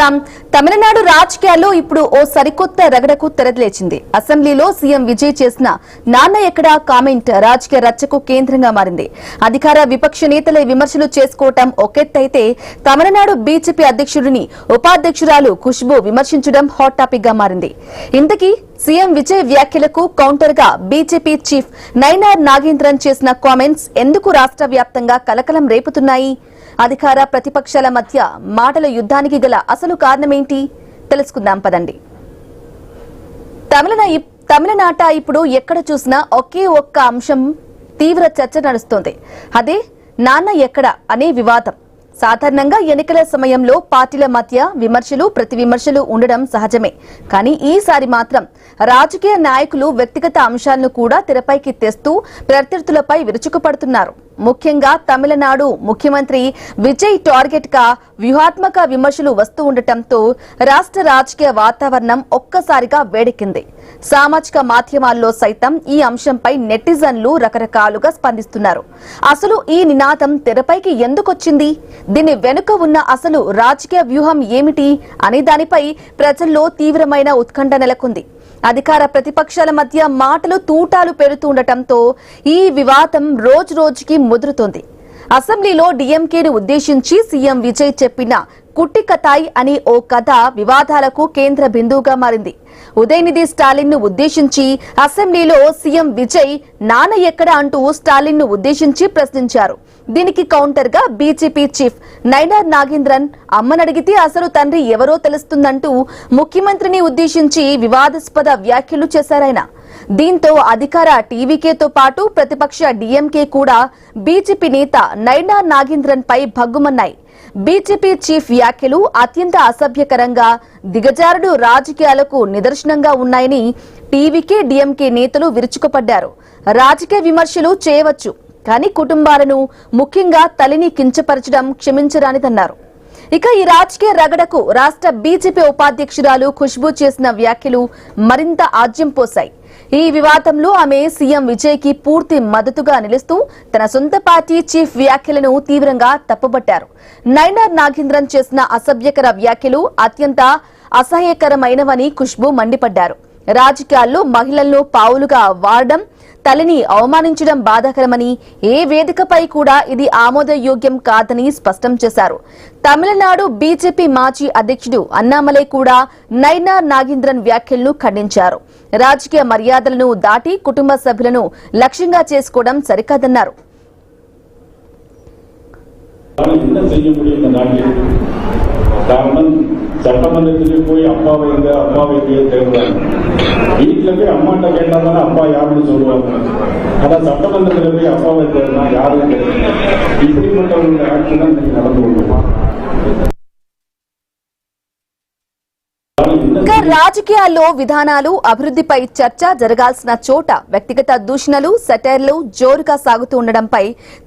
చూద్దాం. తమిళనాడు రాజకీయాల్లో ఇప్పుడు ఓ సరికొత్త రగడకు తెరలేచింది. అసెంబ్లీలో సీఎం విజయ్ చేసిన నాన్న ఎక్కడా కామెంట్ రాజకీయ రచ్చకు కేంద్రంగా మారింది. అధికార విపక్ష నేతలే విమర్శలు చేసుకోవటం ఒకెత్తైతే తమిళనాడు బీజేపీ అధ్యక్షుడిని ఉపాధ్యక్షురాలు ఖుష్బూ విమర్శించడం హాట్ టాపిక్ గా మారింది. ఇంతకీ సీఎం విజయ్ వ్యాఖ్యలకు కౌంటర్ గా బీజేపీ చీఫ్ నైనార్ నాగేంద్రన్ చేసిన కామెంట్స్ ఎందుకు రాష్ట్ర వ్యాప్తంగా కలకలం రేపుతున్నాయి? అధికార ప్రతిపక్షాల మధ్య మాటల యుద్ధానికి గల అసలు కారణమేంటి తెలుసుకుందాం పదండి. తమిళనాట ఇప్పుడు ఎక్కడ చూసినా ఒకే ఒక్క అంశం తీవ్ర చర్చ నడుస్తోంది. అదే నాన్న ఎక్కడ అనే వివాదం. సాధారణంగా ఎన్నికల సమయంలో పార్టీల మధ్య విమర్శలు ప్రతి విమర్శలు ఉండడం సహజమే. కానీ ఈసారి మాత్రం రాజకీయ నాయకులు వ్యక్తిగత అంశాలను కూడా తెరపైకి తెస్తూ ప్రత్యర్థులపై విరుచుకుపడుతున్నారు. ముఖ్యంగా తమిళనాడు ముఖ్యమంత్రి విజయ్ టార్గెట్ గా వ్యూహాత్మక విమర్శలు వస్తూ ఉండటంతో రాష్ట్ర రాజకీయ వాతావరణం ఒక్కసారిగా వేడెక్కింది. సామాజిక మాధ్యమాల్లో సైతం ఈ అంశంపై నెటిజన్లు రకరకాలుగా స్పందిస్తున్నారు. అసలు ఈ నినాదం తెరపైకి ఎందుకొచ్చింది? దీని వెనుక ఉన్న అసలు రాజకీయ వ్యూహం ఏమిటి అనే దానిపై ప్రజల్లో తీవ్రమైన ఉత్కంఠ నెలకొంది. అధికార ప్రతిపక్షాల మధ్య మాటలు తూటాలు పెడుతుండటంతో ఈ వివాదం రోజు రోజుకి ముదురుతోంది. అసెంబ్లీలో డీఎంకేను ఉద్దేశించి సీఎం విజయ్ చెప్పిన కుట్టి కథాయ్ అనే ఓ కథ వివాదాలకు కేంద్ర బిందువుగా మారింది. ఉదయనిధి స్టాలిన్ ను ఉద్దేశించి అసెంబ్లీలో సీఎం విజయ్ నాన్న ఎక్కడ అంటూ స్టాలిన్ ను ఉద్దేశించి ప్రశ్నించారు. దీనికి కౌంటర్ గా బీజేపీ చీఫ్ నైనార్ నాగేంద్రన్ అమ్మనడిగితే అసలు తండ్రి ఎవరో తెలుస్తుందంటూ ముఖ్యమంత్రిని ఉద్దేశించి వివాదాస్పద వ్యాఖ్యలు చేశారాయన. దీంతో అధికార టీవీకేతో పాటు ప్రతిపక్ష డీఎంకే కూడా బీజేపీ నేత నైనార్ నాగేంద్రన్ పై భగ్గుమన్నాయి. బీజేపీ చీఫ్ వ్యాఖ్యలు అత్యంత అసభ్యకరంగా, దిగజారుడు రాజకీయాలకు నిదర్శనంగా ఉన్నాయని టీవీకే డీఎంకే నేతలు విరుచుకుపడ్డారు. రాజకీయ విమర్శలు చేయవచ్చు, కానీ కుటుంబాలను, ముఖ్యంగా తల్లిని కించపరచడం క్షమించరానిదన్నారు. ఇక ఈ రాజకీయ రగడకు రాష్ట్ర బీజేపీ ఉపాధ్యక్షురాలు ఖుష్బూ చేసిన వ్యాఖ్యలు మరింత ఆజ్యం పోశాయి. ఈ వివాదంలో ఆమె సీఎం విజయ్ కి పూర్తి మద్దతుగా నిలుస్తూ తన సొంత పార్టీ చీఫ్ వ్యాఖ్యలను తీవ్రంగా తప్పుబట్టారు. నైనార్ నాగేంద్రన్ చేసిన అసభ్యకర వ్యాఖ్యలు అత్యంత అసహ్యకరమైనవని ఖుష్బూ మండిపడ్డారు. రాజకీయాల్లో మహిళలను పావులుగా వాడడం, తల్లిని అవమానించడం బాధాకరమని, ఏ వేదికపై కూడా ఇది ఆమోదయోగ్యం కాదని స్పష్టం చేశారు. తమిళనాడు బీజేపీ మాజీ అధ్యక్షుడు అన్నామలై కూడా నైనార్ నాగేంద్రన్ వ్యాఖ్యలను ఖండించారు. రాజకీయ మర్యాదలను దాటి కుటుంబ సభ్యులను లక్ష్యంగా చేసుకోవడం సరికాదన్నారు. காரணம் சட்டமன்றத்திலே போய் அப்பா வைங்க அம்மா வைங்க தேடுறாங்க. வீட்டில் போய் அம்மாட்ட கேட்டாதானே அப்பா யாருன்னு சொல்லுவாங்க. ஆனால் சட்டமன்றத்தில் போய் அப்பாவை தேடுனா யாரும் கிடையாது. இப்படிப்பட்டவங்களுடைய ஆட்சி தான் இன்னைக்கு நடந்து கொள்ளுமா? రాజకీయాల్లో విధానాలు, అభివృద్ధిపై చర్చ జరగాల్సిన చోట వ్యక్తిగత దూషణలు, సెటైర్లు జోరుగా సాగుతూ ఉండడంపై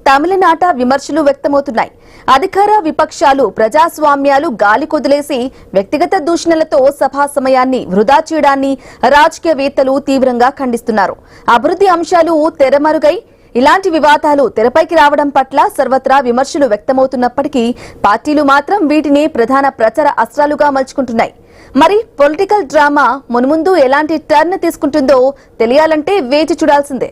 తమిళనాట విమర్శలు వ్యక్తమవుతున్నాయి. అధికార విపక్షాలు ప్రజాస్వామ్యాలు గాలి కొదిలేసి వ్యక్తిగత దూషణలతో సభా సమయాన్ని వృధా చేయడాన్ని రాజకీయవేత్తలు తీవ్రంగా ఖండిస్తున్నారు. అభివృద్ధి అంశాలు తెరమరుగై ఇలాంటి వివాదాలు తెరపైకి రావడం పట్ల సర్వత్రా విమర్శలు వ్యక్తమవుతున్నప్పటికీ పార్టీలు మాత్రం వీటిని ప్రధాన ప్రచార అస్త్రాలుగా మలుచుకుంటున్నాయి. మరి పొలిటికల్ డ్రామా మున్ముందు ఎలాంటి టర్న్ తీసుకుంటుందో తెలియాలంటే వేచి చూడాల్సిందే.